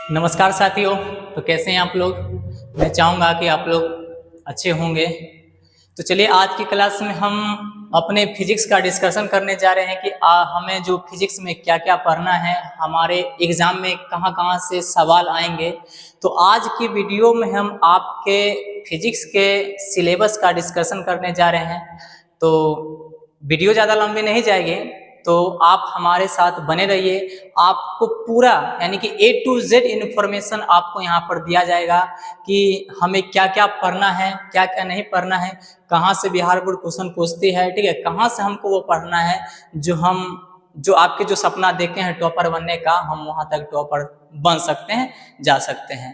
नमस्कार साथियों। तो कैसे हैं आप लोग। मैं चाहूँगा कि आप लोग अच्छे होंगे। तो चलिए आज की क्लास में हम अपने फिजिक्स का डिस्कशन करने जा रहे हैं कि हमें जो फिजिक्स में क्या क्या पढ़ना है, हमारे एग्ज़ाम में कहाँ कहाँ से सवाल आएंगे। तो आज की वीडियो में हम आपके फिजिक्स के सिलेबस का डिस्कशन करने जा रहे हैं। तो वीडियो ज़्यादा लंबी नहीं जाएगी, तो आप हमारे साथ बने रहिए। आपको पूरा यानी कि A to Z इन्फॉर्मेशन आपको यहाँ पर दिया जाएगा कि हमें क्या क्या पढ़ना है, क्या क्या नहीं पढ़ना है, कहाँ से बिहार बोर्ड क्वेश्चन पूछती है, ठीक है, कहाँ से हमको वो पढ़ना है जो आपके जो सपना देखे हैं टॉपर बनने का, हम वहाँ तक टॉपर बन सकते हैं, जा सकते हैं।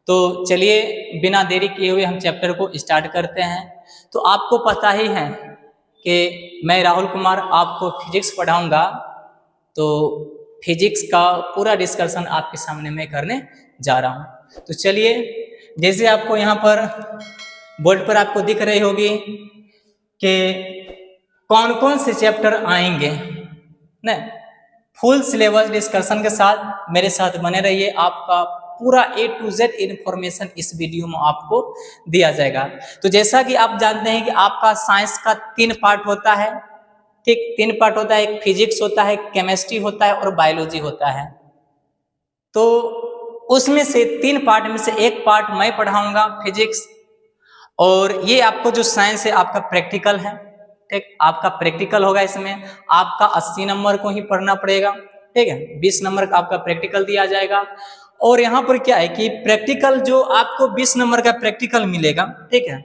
तो चलिए बिना देरी किए हुए हम चैप्टर को स्टार्ट करते हैं। तो आपको पता ही है कि मैं राहुल कुमार आपको फिजिक्स पढ़ाऊंगा। तो फिजिक्स का पूरा डिस्कशन आपके सामने मैं करने जा रहा हूँ। तो चलिए, जैसे आपको यहाँ पर बोर्ड पर आपको दिख रही होगी कि कौन कौन से चैप्टर आएंगे ना। फुल सिलेबस डिस्कशन के साथ मेरे साथ बने रहिए। आपका पूरा A to Z इन्फॉर्मेशन इस वीडियो में आपको दिया जाएगा। तो जैसा कि आप जानते हैं कि आपका साइंस का 3 पार्ट होता है, ठीक, 3 पार्ट होता है। एक फिजिक्स होता है, केमिस्ट्री होता है और बायोलॉजी होता है। तो उसमें से 3 पार्ट में से एक पार्ट मैं पढ़ाऊंगा फिजिक्स, और ये आपको जो साइंस है आपका प्रैक्टिकल है, ठीक, आपका प्रैक्टिकल होगा। इसमें आपका 80 नंबर को ही पढ़ना पड़ेगा, ठीक है, 20 नंबर का आपका प्रैक्टिकल दिया जाएगा। और यहाँ पर क्या है कि प्रैक्टिकल जो आपको 20 नंबर का प्रैक्टिकल मिलेगा, ठीक है,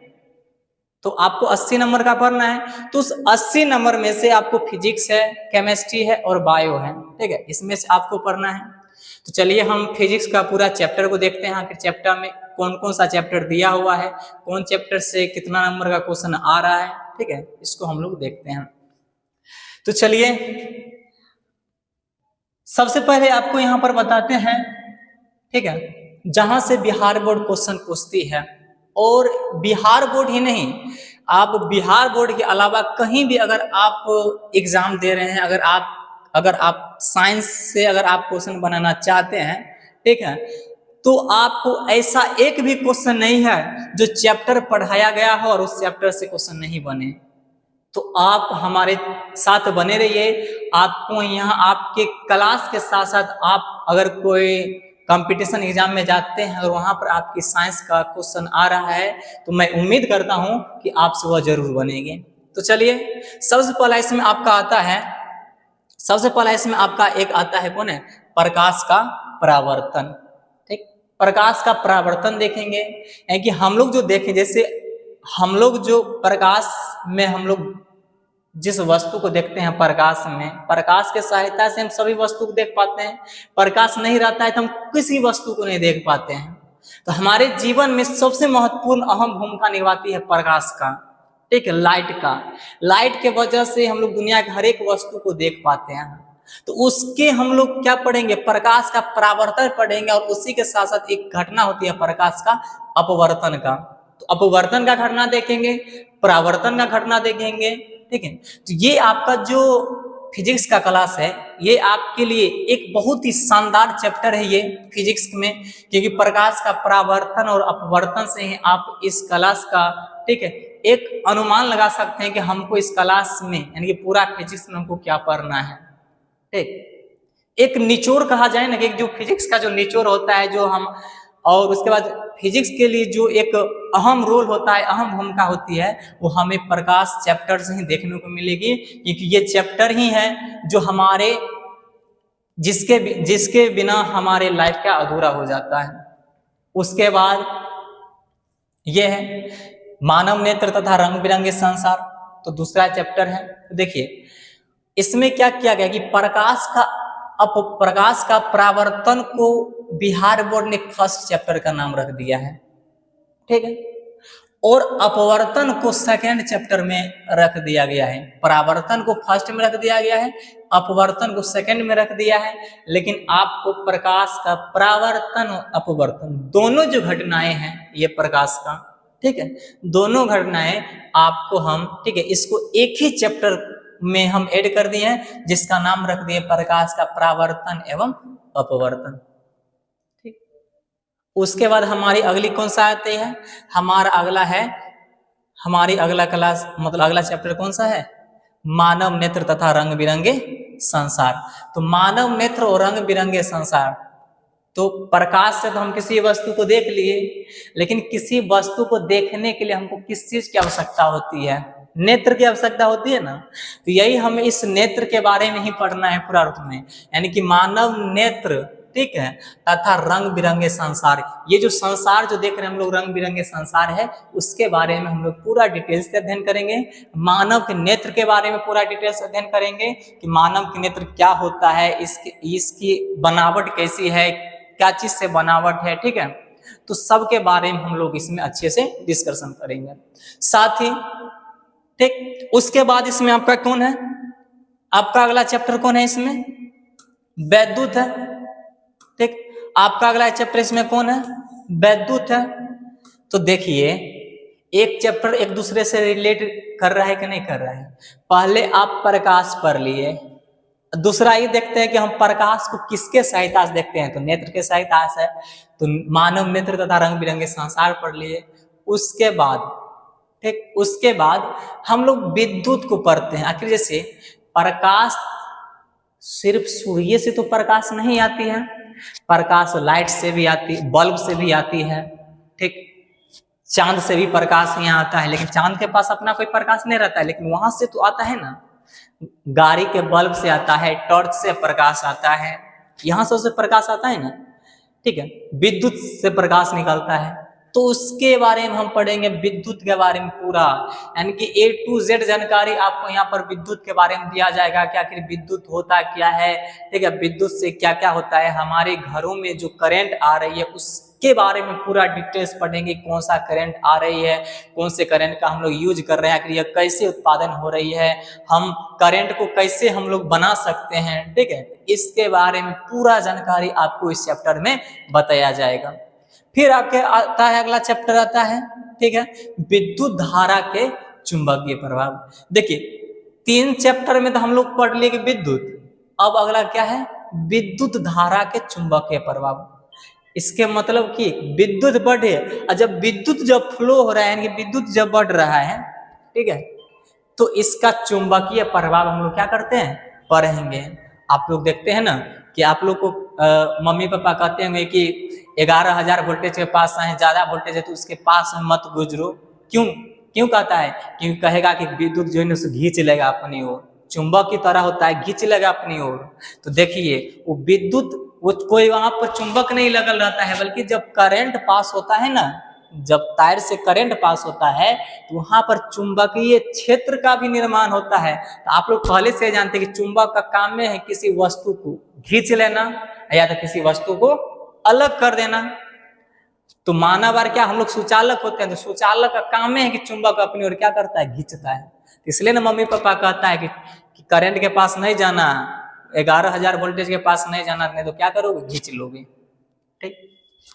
तो आपको 80 नंबर का पढ़ना है। तो उस 80 नंबर में से आपको फिजिक्स है, केमिस्ट्री है और बायो है, ठीक है, इसमें से आपको पढ़ना है। तो चलिए हम फिजिक्स का पूरा चैप्टर को देखते हैं कि चैप्टर में कौन कौन सा चैप्टर दिया हुआ है, कौन चैप्टर से कितना नंबर का क्वेश्चन आ रहा है, ठीक है, इसको हम लोग देखते हैं। तो चलिए सबसे पहले आपको यहाँ पर बताते हैं, ठीक है, जहां से बिहार बोर्ड क्वेश्चन पूछती है। और बिहार बोर्ड ही नहीं, आप बिहार बोर्ड के अलावा कहीं भी अगर आप एग्जाम दे रहे हैं, अगर आप साइंस से अगर आप क्वेश्चन बनाना चाहते हैं, ठीक है, तो आपको ऐसा एक भी क्वेश्चन नहीं है जो चैप्टर पढ़ाया गया हो और उस चैप्टर से क्वेश्चन नहीं बने। तो आप हमारे साथ बने रहिए। आपको यहाँ आपके क्लास के साथ साथ आप अगर कोई कंपटीशन एग्जाम में जाते हैं और वहाँ पर आपकी साइंस का क्वेश्चन आ रहा है, तो मैं उम्मीद करता हूँ कि आपसे वह जरूर बनेंगे। तो चलिए सबसे पहला इसमें आपका आता है, एक आता है, कौन है, प्रकाश का परावर्तन। ठीक, प्रकाश का परावर्तन देखेंगे, यानी कि हम लोग जो देखें, जैसे हम लोग जो प्रकाश में हम लोग जिस वस्तु को देखते हैं, प्रकाश के सहायता से हम सभी वस्तु को देख पाते हैं। प्रकाश नहीं रहता है तो हम किसी वस्तु को नहीं देख पाते हैं। तो हमारे जीवन में सबसे महत्वपूर्ण अहम भूमिका निभाती है प्रकाश का, ठीक है, लाइट के वजह से हम लोग दुनिया के हर एक वस्तु को देख पाते हैं। तो उसके हम लोग क्या पढ़ेंगे, प्रकाश का परावर्तन पढ़ेंगे। और उसी के साथ साथ एक घटना होती है प्रकाश का अपवर्तन का। तो अपवर्तन का घटना देखेंगे, परावर्तन का घटना देखेंगे, ठीक है। तो ये आपका जो फिजिक्स का क्लास है, ये आपके लिए एक बहुत ही शानदार चैप्टर है ये फिजिक्स में, क्योंकि प्रकाश का परावर्तन और अपवर्तन से ही आप इस क्लास का, ठीक है, एक अनुमान लगा सकते हैं कि हमको इस क्लास में यानी कि पूरा फिजिक्स में हमको क्या पढ़ना है। ठीक, एक निचोड़ कहा जाए ना, कि जो फिजिक्स का जो निचोड़ होता है, जो हम, और उसके बाद फिजिक्स के लिए जो एक अहम रोल होता है, अहम भूमिका होती है, वो हमें प्रकाश चैप्टर से ही देखने को मिलेगी। क्योंकि ये चैप्टर ही है जो हमारे जिसके बिना हमारे लाइफ का अधूरा हो जाता है। उसके बाद ये है मानव नेत्र तथा रंग बिरंगे संसार, तो दूसरा चैप्टर है। तो देखिए इसमें क्या किया गया कि प्रकाश का परावर्तन को बिहार बोर्ड ने फर्स्ट चैप्टर का नाम रख दिया है, ठीक है, और अपवर्तन को सेकंड चैप्टर में रख दिया गया है। परावर्तन को फर्स्ट में रख दिया गया है, अपवर्तन को सेकंड में रख दिया है। लेकिन आपको प्रकाश का परावर्तन और अपवर्तन दोनों जो घटनाएं हैं ये प्रकाश का, ठीक है, दोनों घटनाएं आपको हम, ठीक है, इसको एक ही चैप्टर में हम ऐड कर दिए हैं, जिसका नाम रख दिए प्रकाश का परावर्तन एवं अपवर्तन। ठीक, उसके बाद हमारी अगली कौन सा आती है, हमारा अगला है, हमारी अगला क्लास मतलब अगला चैप्टर कौन सा है, मानव नेत्र तथा रंग बिरंगे संसार। तो मानव नेत्र और रंग बिरंगे संसार, तो प्रकाश से तो हम किसी वस्तु को देख लिए, लेकिन किसी वस्तु को देखने के लिए हमको किस चीज की आवश्यकता होती है, नेत्र की आवश्यकता होती है ना। तो यही हमें इस नेत्र के बारे में ही पढ़ना है पूरा रूप में, यानी कि मानव नेत्र, ठीक है, तथा रंग बिरंगे संसार। ये जो संसार जो देख रहे हैं हम लोग, रंग बिरंगे संसार है, उसके बारे में हम लोग पूरा डिटेल से अध्ययन करेंगे। मानव के नेत्र के बारे में पूरा डिटेल से अध्ययन करेंगे कि मानव के नेत्र क्या होता है, इसकी बनावट कैसी है, क्या चीज से बनावट है, ठीक है। तो सबके बारे में हम लोग इसमें अच्छे से डिस्कशन करेंगे। साथ ही ठीक, उसके बाद इसमें आपका कौन है, आपका अगला चैप्टर कौन है इसमें, वैद्युत है। ठीक, आपका अगला चैप्टर इसमें कौन है, वैद्युत है। तो देखिए एक चैप्टर एक दूसरे से रिलेट कर रहा है कि नहीं कर रहा है। पहले आप प्रकाश पढ़ लिए, दूसरा ये देखते हैं कि हम प्रकाश को किसके सहायता से देखते हैं, तो नेत्र के सहायता से। तो मानव नेत्र तथा रंग बिरंगे संसार पढ़ लिए। उसके बाद ठीक, उसके बाद हम लोग विद्युत को पढ़ते हैं। आखिर जैसे प्रकाश सिर्फ सूर्य से तो प्रकाश नहीं आती है, प्रकाश लाइट से भी आती, बल्ब से भी आती है, ठीक, चांद से भी प्रकाश यहाँ आता है, लेकिन चांद के पास अपना कोई प्रकाश नहीं रहता है, लेकिन वहां से तो आता है ना, गाड़ी के बल्ब से आता है, टॉर्च से प्रकाश आता है, यहां से उससे प्रकाश आता है ना, ठीक है, विद्युत से प्रकाश निकलता है। तो उसके बारे में हम पढ़ेंगे, विद्युत के बारे में पूरा, यानी कि A to Z जानकारी आपको यहाँ पर विद्युत के बारे में दिया जाएगा कि आखिर विद्युत होता क्या है, ठीक है, विद्युत से क्या क्या होता है, हमारे घरों में जो करंट आ रही है उसके बारे में पूरा डिटेल्स पढ़ेंगे, कौन सा करंट आ रही है, कौन से करंट का हम लोग यूज कर रहे हैं, आखिर यह कैसे उत्पादन हो रही है, हम करंट को कैसे हम लोग बना सकते हैं, ठीक है, इसके बारे में पूरा जानकारी आपको इस चैप्टर में बताया जाएगा। फिर आपके आता है अगला चैप्टर आता है, ठीक है, विद्युत धारा के चुंबकीय प्रभाव। देखिए 3 चैप्टर में तो हम लोग पढ़ लिए कि विद्युत, अब अगला क्या है, विद्युत धारा के चुंबकीय प्रभाव। इसके मतलब कि विद्युत बढ़े, और जब विद्युत जब फ्लो हो रहा है, यानी कि विद्युत जब बढ़ रहा है, ठीक है, तो इसका चुंबकीय प्रभाव हम लोग क्या करते हैं, पढ़ेंगे। आप लोग देखते हैं ना कि आप लोग को मम्मी पापा कहते होंगे कि 11,000 वोल्टेज के पास है, ज्यादा वोल्टेज है तो उसके पास मत गुजरो। क्यों क्यों कहता है, क्योंकि कहेगा कि विद्युत जो है ना उसे खींच लेगा अपनी ओर, चुंबक की तरह होता है, खींच लेगा अपनी ओर। तो देखिए वो विद्युत, वो कोई वहां पर चुंबक नहीं लगल रहता है, बल्कि जब करंट पास होता है ना, जब तार से करंट पास होता है तो वहां पर चुंबकीय क्षेत्र का भी निर्माण होता है। तो आप लोग पहले से जानते हैं कि चुंबक का काम में है किसी वस्तु को खींच लेना या तो किसी वस्तु को अलग कर देना। तो मानव और क्या हम लोग सुचालक होते हैं, तो सुचालक का काम है कि चुंबक अपनी ओर क्या करता है, खींचता है। इसलिए ना मम्मी पापा कहता है कि करंट के पास नहीं जाना, 11,000 वोल्टेज के पास नहीं जाना, नहीं तो क्या करोगे, खींच लोगे। ठीक,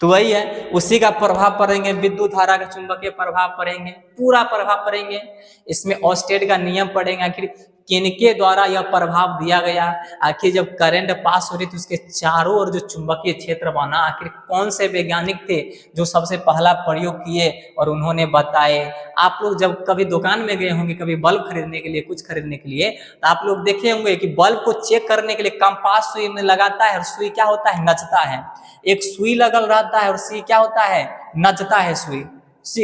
तो वही है, उसी का प्रभाव पढ़ेंगे, विद्युत धारा का चुंबकीय प्रभाव पढ़ेंगे, पूरा प्रभाव पढ़ेंगे। इसमें ऑस्टेड का नियम पढ़ेंगे, आखिर किनके द्वारा यह प्रभाव दिया गया, आखिर जब करंट पास हो रही तो उसके चारों ओर जो चुंबकीय क्षेत्र बना, आखिर कौन से वैज्ञानिक थे जो सबसे पहला प्रयोग किए और उन्होंने बताए। आप लोग जब कभी दुकान में गए होंगे, कभी बल्ब खरीदने के लिए, कुछ खरीदने के लिए, तो आप लोग देखे होंगे कि बल्ब को चेक करने के लिए कंपास सुई में लगाता है और सुई क्या होता है, नचता है। एक सुई लगल रहता है और सुई क्या होता है, नचता है सुई।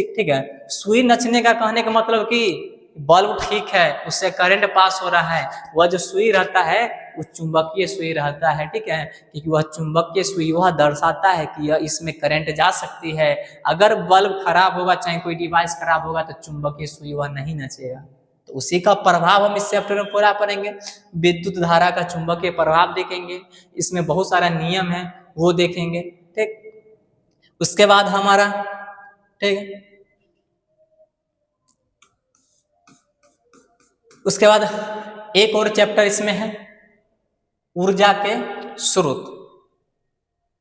ठीक है, सुई नचने का कहने का मतलब कि बल्ब ठीक है, उससे करंट पास हो रहा है, वह जो सुई रहता है वो चुंबकीय सुई रहता है, ठीक है, क्योंकि वह चुंबकीय सुई वह दर्शाता है कि यह इसमें करंट जा सकती है। अगर बल्ब खराब होगा, चाहे कोई डिवाइस खराब होगा, तो चुंबकीय सुई वह नहीं नचेगा। तो उसी का प्रभाव हम इस चैप्टर में पूरा पढ़ेंगे। विद्युत धारा का चुंबकीय प्रभाव देखेंगे, इसमें बहुत सारा नियम है वो देखेंगे। ठीक, उसके बाद हमारा, ठीक है, उसके बाद एक और चैप्टर इसमें है, ऊर्जा के स्रोत।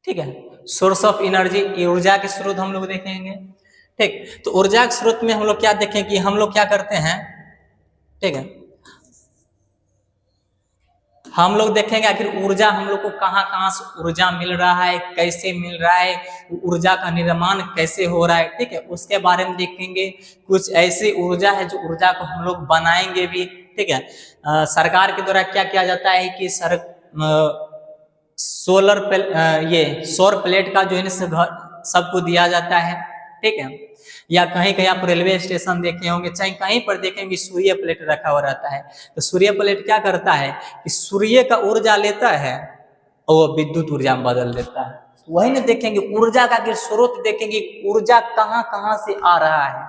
ठीक है, सोर्स ऑफ एनर्जी, ऊर्जा के स्रोत हम लोग देखेंगे। ठीक, तो ऊर्जा के स्रोत में हम लोग क्या देखें कि हम लोग क्या करते हैं, ठीक है, हम लोग देखेंगे आखिर ऊर्जा हम लोग को कहाँ कहाँ से ऊर्जा मिल रहा है, कैसे मिल रहा है, ऊर्जा का निर्माण कैसे हो रहा है, ठीक है, उसके बारे में देखेंगे। कुछ ऐसी ऊर्जा है जो ऊर्जा को हम लोग बनाएंगे भी, ठीक है। सरकार के द्वारा क्या किया जाता है कि ये सौर प्लेट का जो है सबको दिया जाता है, ठीक है। या कहीं कहीं आप रेलवे स्टेशन देखे होंगे, चाहे कहीं पर देखेंगे सूर्य प्लेट रखा हुआ रहता है। तो सूर्य प्लेट क्या करता है कि सूर्य का ऊर्जा लेता है और वो विद्युत ऊर्जा में बदल देता है। वही ना देखेंगे ऊर्जा का अगर स्रोत देखेंगे, ऊर्जा कहाँ कहाँ से आ रहा है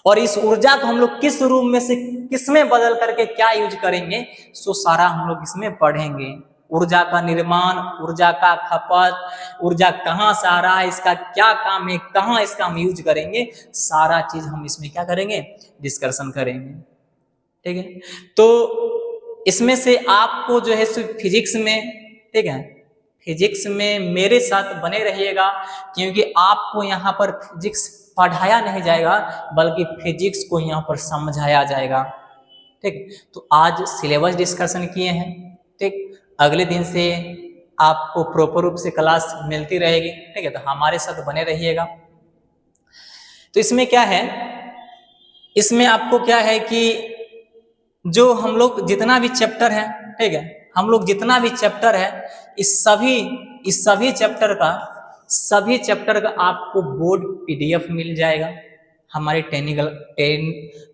और इस ऊर्जा को हम लोग किस रूप में से किसमें बदल करके क्या यूज करेंगे, सो सारा हम लोग इसमें पढ़ेंगे। ऊर्जा का निर्माण, ऊर्जा का खपत, ऊर्जा कहाँ से आ रहा है, इसका क्या काम है, कहाँ इसका हम यूज करेंगे, सारा चीज हम इसमें क्या करेंगे, डिस्कशन करेंगे, ठीक है। तो इसमें से आपको जो है फिजिक्स में, ठीक है, फिजिक्स में मेरे साथ बने रहिएगा, क्योंकि आपको यहाँ पर फिजिक्स पढ़ाया नहीं जाएगा बल्कि फिजिक्स को यहाँ पर समझाया जाएगा, ठीक। तो आज सिलेबस डिस्कशन किए हैं, ठीक। अगले दिन से आपको प्रॉपर रूप से क्लास मिलती रहेगी, ठीक है। तो हमारे साथ बने रहिएगा। तो इसमें क्या है, इसमें आपको क्या है कि जो हम लोग जितना भी चैप्टर है, ठीक है, हम लोग जितना भी चैप्टर है इस सभी चैप्टर का आपको बोर्ड पीडीएफ मिल जाएगा हमारे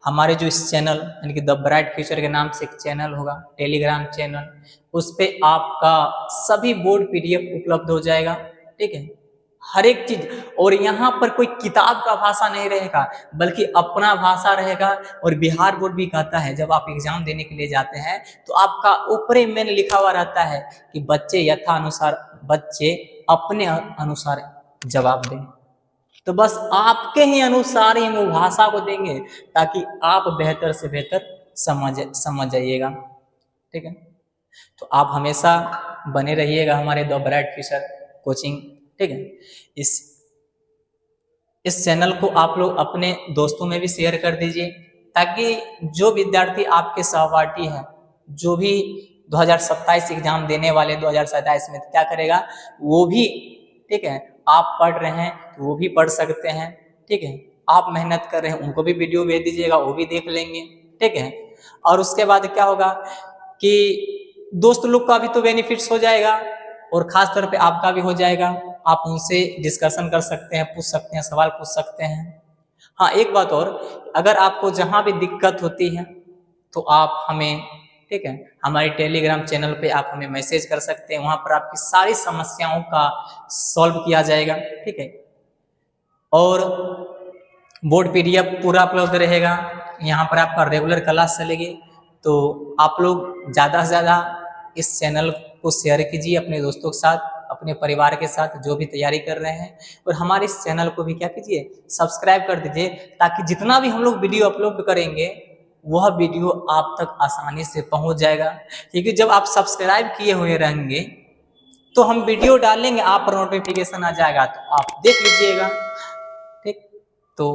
हमारे जो इस चैनल यानी कि द ब्राइट फ्यूचर के नाम से एक चैनल होगा, टेलीग्राम चैनल, उस पे आपका सभी बोर्ड पीडीएफ उपलब्ध हो जाएगा, ठीक है, हर एक चीज। और यहाँ पर कोई किताब का भाषा नहीं रहेगा बल्कि अपना भाषा रहेगा। और बिहार बोर्ड भी कहता है जब आप एग्जाम देने के लिए जाते हैं तो आपका ऊपरी में लिखा हुआ रहता है कि बच्चे अपने अनुसार जवाब दें। तो बस आपके ही अनुसार ही वो भाषा को देंगे ताकि आप बेहतर से बेहतर समझ जाइएगा, ठीक है। तो आप हमेशा बने रहिएगा हमारे द ब्राइट फ्यूचर कोचिंग, ठीक है। इस चैनल को आप लोग अपने दोस्तों में भी शेयर कर दीजिए ताकि जो विद्यार्थी आपके सहपाठी हैं, जो भी 2027 एग्जाम देने वाले 2027 में क्या करेगा वो भी, ठीक है, आप पढ़ रहे हैं तो वो भी पढ़ सकते हैं, ठीक है। आप मेहनत कर रहे हैं उनको भी वीडियो भेज दीजिएगा, वो भी देख लेंगे, ठीक है। और उसके बाद क्या होगा कि दोस्त लोग का भी तो बेनिफिट्स हो जाएगा और खास तौर पे आपका भी हो जाएगा। आप उनसे डिस्कशन कर सकते हैं, पूछ सकते हैं, सवाल पूछ सकते हैं। हाँ, एक बात और, अगर आपको जहाँ भी दिक्कत होती है तो आप हमें, ठीक है, हमारे टेलीग्राम चैनल पे आप हमें मैसेज कर सकते हैं, वहाँ पर आपकी सारी समस्याओं का सॉल्व किया जाएगा, ठीक है। और बोर्ड पीडीएफ पूरा उपलब्ध रहेगा, यहाँ पर आपका रेगुलर क्लास चलेगी। तो आप लोग ज़्यादा से ज़्यादा इस चैनल को शेयर कीजिए अपने दोस्तों के साथ, अपने परिवार के साथ जो भी तैयारी कर रहे हैं, और हमारे इस चैनल को भी क्या कीजिए, सब्सक्राइब कर दीजिए ताकि जितना भी हम लोग वीडियो अपलोड करेंगे वह वीडियो आप तक आसानी से पहुंच जाएगा। क्योंकि जब आप सब्सक्राइब किए हुए रहेंगे तो हम वीडियो डालेंगे, आप पर नोटिफिकेशन आ जाएगा तो आप देख लीजिएगा, ठीक। तो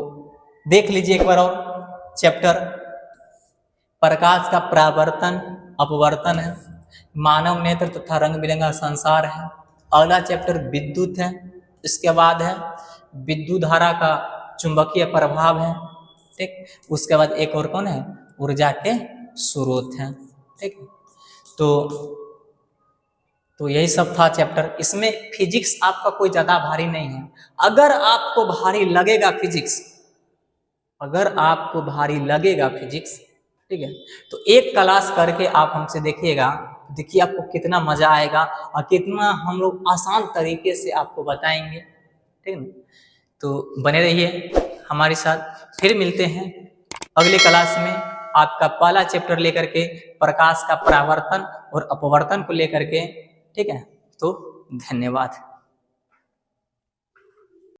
देख लीजिए एक बार और चैप्टर प्रकाश का परावर्तन अपवर्तन है, मानव नेत्र तथा रंग बिरंगा संसार है। अगला चैप्टर विद्युत है, इसके बाद है विद्युत धारा का चुंबकीय प्रभाव है, ठीक। उसके बाद एक और कौन है, ऊर्जा के स्रोत हैं, ठीक। तो यही सब था चैप्टर। इसमें फिजिक्स आपका कोई ज्यादा भारी नहीं है। अगर आपको भारी लगेगा फिजिक्स, ठीक है, तो एक क्लास करके आप हमसे देखिएगा, देखिए आपको कितना मजा आएगा और कितना हम लोग आसान तरीके से आपको बताएंगे, ठीक है। तो बने रहिए हमारे साथ, फिर मिलते हैं अगले क्लास में आपका पहला चैप्टर लेकर के, प्रकाश का परावर्तन और अपवर्तन को लेकर के, ठीक है। तो धन्यवाद।